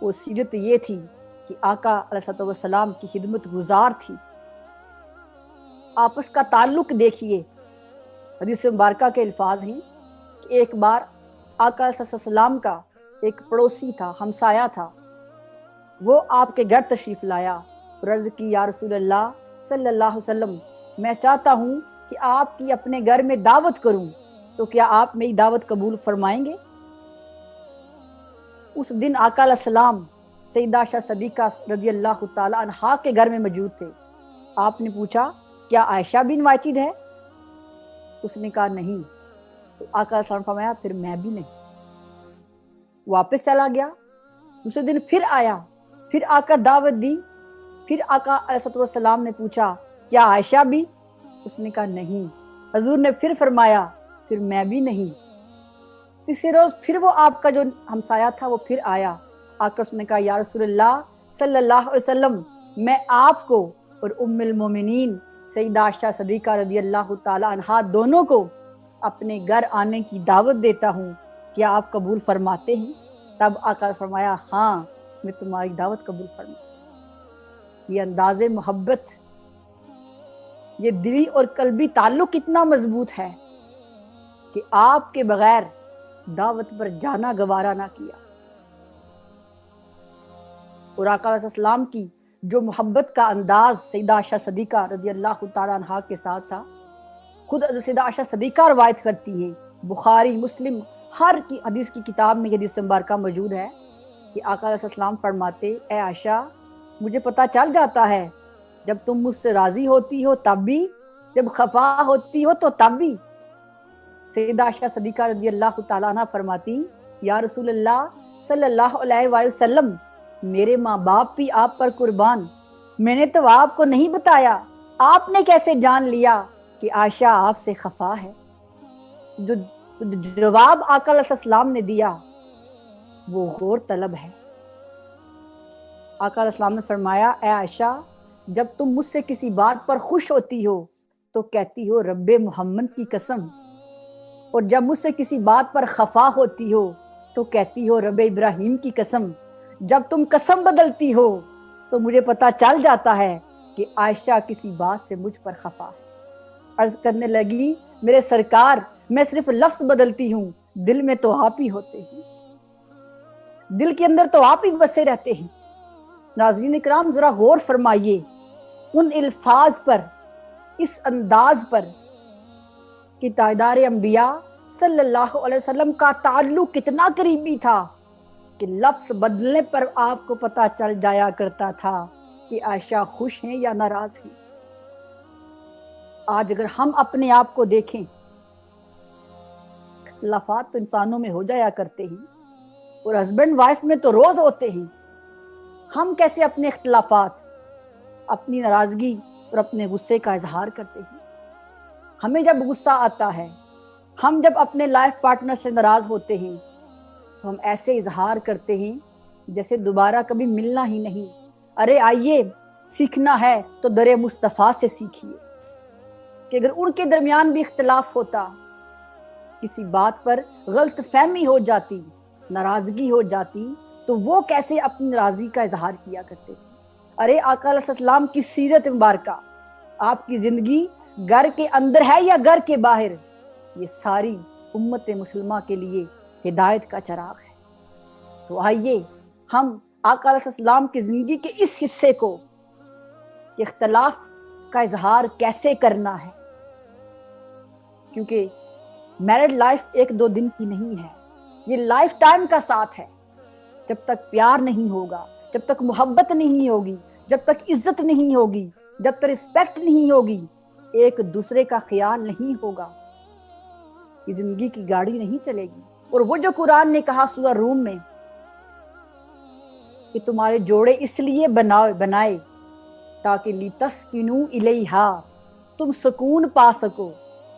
وہ سیرت یہ تھی کہ آقا علیہ السلام کی خدمت گزار تھی. آپس کا تعلق دیکھیے. حدیث مبارکہ کے الفاظ ہیں کہ ایک بار آقا علیہ السلام کا ایک پڑوسی تھا، ہمسایہ تھا، وہ آپ کے گھر تشریف لایا. عرض کی یا رسول اللہ صلی اللہ علیہ وسلم، میں چاہتا ہوں کہ آپ کی اپنے گھر میں دعوت کروں، تو کیا آپ میری دعوت قبول فرمائیں گے؟ اس دن آقا علیہ السلام سیدہ عائشہ صدیقہ رضی اللہ تعالی عنہا کے گھر میں موجود تھے. آپ نے پوچھا کیا عائشہ بھی انوائٹڈ ہے؟ اس نے کہا نہیں. تو آقا علیہ السلام فرمایا پھر میں بھی نہیں. واپس چلا گیا. دوسرے دن پھر آیا، پھر آ کر دعوت دی. پھر آقا علیہ السلام نے پوچھا کیا عائشہ بھی؟ اس نے کہا نہیں. حضور نے پھر فرمایا پھر میں بھی نہیں. تیسرے روز پھر وہ آپ کا جو ہمسایہ تھا وہ پھر آیا. آقا اس نے کہا یا رسول اللہ صلی اللہ علیہ وسلم، میں آپ کو اور ام المومنین سیدہ عائشہ صدیقہ رضی اللہ تعالی عنہا دونوں کو اپنے گھر آنے کی دعوت دیتا ہوں، کیا آپ قبول فرماتے ہیں؟ تب آقا نے فرمایا ہاں میں تمہاری دعوت قبول فرماتا ہوں. یہ انداز محبت، یہ دلی اور قلبی تعلق اتنا مضبوط ہے کہ آپ کے بغیر دعوت پر جانا گوارا نہ کیا. اور آقا علیہ السلام کی جو محبت کا انداز سیدہ عائشہ صدیقہ رضی اللہ تعالیٰ عنہا کے ساتھ تھا، خود سیدہ عائشہ صدیقہ روایت کرتی ہیں، بخاری مسلم ہر کی حدیث کی کتاب میں یہ حدیث مبارکہ موجود ہے کہ آقا علیہ السلام فرماتے اے عائشہ مجھے پتہ چل جاتا ہے جب تم مجھ سے راضی ہوتی ہو تب بھی، جب خفا ہوتی ہو تو تب بھی. سیدہ عائشہ صدیقہ رضی اللہ تعالیٰ عنہ فرماتی یا رسول اللہ صلی اللہ علیہ وآلہ وسلم، میرے ماں باپ بھی آپ پر قربان، میں نے تو آپ کو نہیں بتایا، آپ نے کیسے جان لیا کہ عائشہ آپ سے خفا ہے؟ جو جواب آقا علیہ السلام نے دیا وہ غور طلب ہے. آقا علیہ السلام نے فرمایا اے عائشہ جب تم مجھ سے کسی بات پر خوش ہوتی ہو تو کہتی ہو رب محمد کی قسم، اور جب مجھ سے کسی بات پر خفا ہوتی ہو تو کہتی ہو رب ابراہیم کی قسم. جب تم قسم بدلتی ہو تو مجھے پتہ چل جاتا ہے کہ عائشہ کسی بات سے مجھ پر خفا ہے. عرض کرنے لگی میرے سرکار میں صرف لفظ بدلتی ہوں، دل میں تو آپ ہی ہوتے ہیں، دل کے اندر تو آپ ہی بسے رہتے ہیں. ناظرین اکرام ذرا غور فرمائیے ان الفاظ پر، اس انداز پر کہ تاجدار انبیاء صلی اللہ علیہ وسلم کا تعلق کتنا قریبی تھا کہ لفظ بدلنے پر آپ کو پتہ چل جایا کرتا تھا کہ عائشہ خوش ہیں یا ناراض ہیں. آج اگر ہم اپنے آپ کو دیکھیں، اختلافات تو انسانوں میں ہو جایا کرتے ہیں اور ہسبینڈ وائف میں تو روز ہوتے ہیں. ہم کیسے اپنے اختلافات، اپنی ناراضگی اور اپنے غصے کا اظہار کرتے ہیں؟ ہمیں جب غصہ آتا ہے، ہم جب اپنے لائف پارٹنر سے ناراض ہوتے ہیں تو ہم ایسے اظہار کرتے ہیں جیسے دوبارہ کبھی ملنا ہی نہیں. ارے آئیے سیکھنا ہے تو در مصطفیٰ سے سیکھیے. کہ اگر ان کے درمیان بھی اختلاف ہوتا، کسی بات پر غلط فہمی ہو جاتی، ناراضگی ہو جاتی، تو وہ کیسے اپنی ناراضگی کا اظہار کیا کرتے تھے. ارے آقا علیہ السلام کی سیرت مبارکہ، آپ کی زندگی گھر کے اندر ہے یا گھر کے باہر، یہ ساری امت مسلمہ کے لیے ہدایت کا چراغ ہے. تو آئیے ہم آقا علیہ السلام کی زندگی کے اس حصے کو کہ اختلاف کا اظہار کیسے کرنا ہے، کیونکہ میرڈ لائف ایک دو دن کی نہیں ہے، یہ لائف ٹائم کا ساتھ ہے. جب تک پیار نہیں ہوگا، جب تک محبت نہیں ہوگی، جب تک عزت نہیں ہوگی، جب تک رسپیکٹ نہیں ہوگی، ایک دوسرے کا خیال نہیں ہوگا، یہ زندگی کی گاڑی نہیں چلے گی. اور وہ جو قرآن نے کہا سورہ روم میں کہ تمہارے جوڑے اس لیے بنائے تاکہ لِتَسْكِنُوا إِلَيْهَا، تم سکون پا سکو،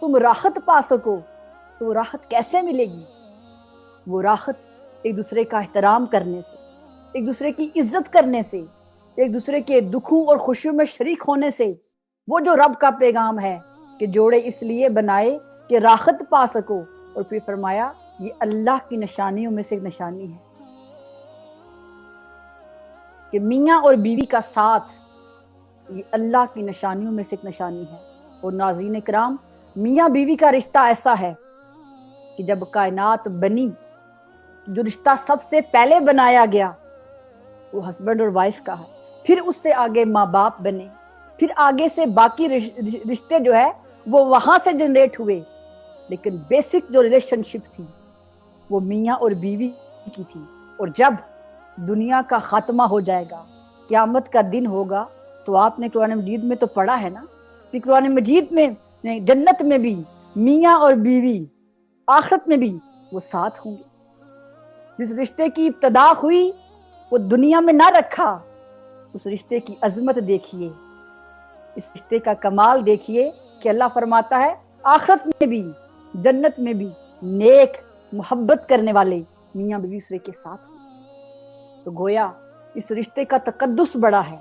تم راحت پا سکو. تو راحت کیسے ملے گی؟ وہ راحت ایک دوسرے کا احترام کرنے سے، ایک دوسرے کی عزت کرنے سے، ایک دوسرے کے دکھوں اور خوشیوں میں شریک ہونے سے. وہ جو رب کا پیغام ہے کہ جوڑے اس لیے بنائے کہ راحت پا سکو. اور پھر فرمایا یہ اللہ کی نشانیوں میں سے ایک نشانی ہے. کہ میاں اور بیوی کا ساتھ یہ اللہ کی نشانیوں میں سے ایک نشانی ہے۔ اور ناظرین کرام، میاں بیوی کا رشتہ ایسا ہے کہ جب کائنات بنی، جو رشتہ سب سے پہلے بنایا گیا وہ ہسبینڈ اور وائف کا ہے، پھر اس سے آگے ماں باپ بنے، پھر آگے سے باقی رشتے جو ہے وہ وہاں سے جنریٹ ہوئے، لیکن بیسک جو ریلیشن شپ تھی وہ میاں اور بیوی کی تھی۔ اور جب دنیا کا خاتمہ ہو جائے گا، قیامت کا دن ہوگا، تو آپ نے قرآن مجید میں تو پڑھا ہے نا، کہ قرآن مجید میں جنت میں بھی میاں اور بیوی، آخرت میں بھی وہ ساتھ ہوں گے۔ جس رشتے کی ابتدا ہوئی وہ دنیا میں نہ رکھا، اس رشتے کی عظمت دیکھیے، اس رشتے کا کمال دیکھیے کہ اللہ فرماتا ہے آخرت میں بھی، جنت میں بھی نیک محبت کرنے والے میاں بیوی دوسرے کے ساتھ ہوں۔ تو گویا اس رشتے کا تقدس بڑا ہے،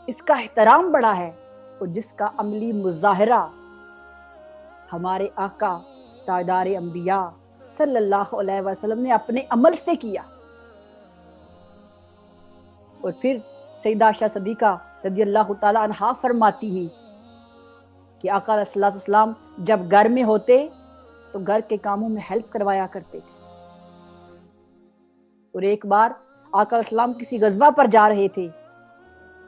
اس کا احترام بڑا ہے، اور جس کا عملی مظاہرہ ہمارے آقا تاجدار انبیاء صلی اللہ علیہ وسلم نے اپنے عمل سے کیا۔ اور پھر سیدہ عائشہ صدیقہ رضی اللہ تعالی عنہا فرماتی ہیں کہ آقا علیہ الصلوۃ والسلام جب گھر میں ہوتے تو گھر کے کاموں میں ہیلپ کروایا کرتے تھے۔ اور ایک بار آقا علیہ السلام کسی غزوہ پر جا رہے تھے،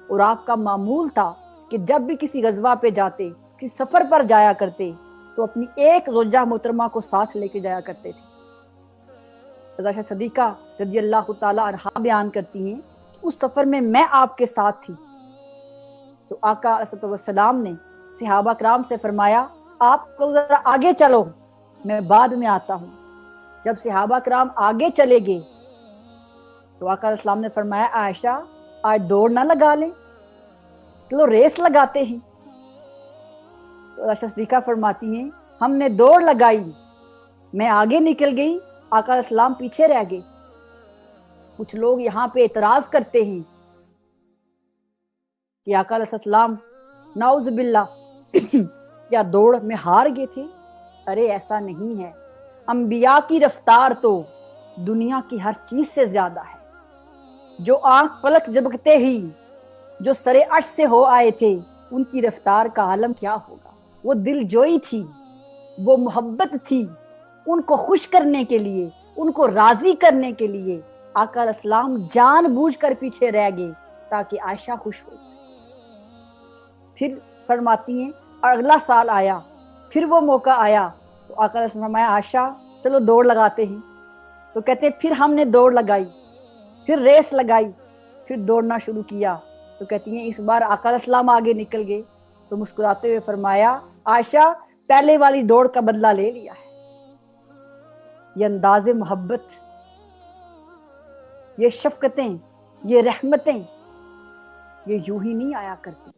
اور آپ کا معمول تھا کہ جب بھی کسی غزوہ پہ جاتے، کسی سفر پر جایا کرتے، تو اپنی ایک زوجہ محترمہ کو ساتھ لے کے جایا کرتے تھے۔ سیدہ عائشہ صدیقہ رضی اللہ تعالی عنہا بیان کرتی ہیں اس سفر میں آپ کے ساتھ تھی، تو آقا علیہ السلام نے صحابہ کرام سے فرمایا آپ لوگ ذرا آگے چلو، میں بعد میں آتا ہوں۔ جب صحابہ کرام آگے چلے گئے تو آقا علیہ السلام نے فرمایا عائشہ آج دوڑ نہ لگا لیں، چلو ریس لگاتے ہیں۔ تو عائشہ صدیقہ فرماتی ہیں ہم نے دوڑ لگائی، میں آگے نکل گئی، آقا علیہ السلام پیچھے رہ گئے۔ کچھ لوگ یہاں پہ اعتراض کرتے ہیں کہ آقا علیہ السلام نعوذ باللہ کیا دوڑ میں ہار گئے تھے؟ ارے ایسا نہیں ہے، انبیاء کی رفتار تو دنیا کی ہر چیز سے زیادہ ہے۔ جو آنکھ پلک جھپکتے ہی جو سرے عرش سے ہو آئے تھے، ان کی رفتار کا عالم کیا ہوگا۔ وہ دل جوئی تھی، وہ محبت تھی، ان کو خوش کرنے کے لیے، ان کو راضی کرنے کے لیے آقا علیہ السلام جان بوجھ کر پیچھے رہ گئے تاکہ عائشہ خوش ہو جائے۔ پھر فرماتی ہیں اگلا سال آیا، پھر وہ موقع آیا تو آقا علیہ السلام فرمایا عائشہ چلو دوڑ لگاتے ہیں۔ تو کہتے ہیں پھر ہم نے دوڑ لگائی، پھر ریس لگائی، پھر دوڑنا شروع کیا۔ تو کہتی ہیں اس بار آقا علیہ السلام آگے نکل گئے، تو مسکراتے ہوئے فرمایا عائشہ پہلے والی دوڑ کا بدلہ لے لیا ہے۔ یہ انداز محبت، یہ شفقتیں، یہ رحمتیں، یہ یوں ہی نہیں آیا کرتی۔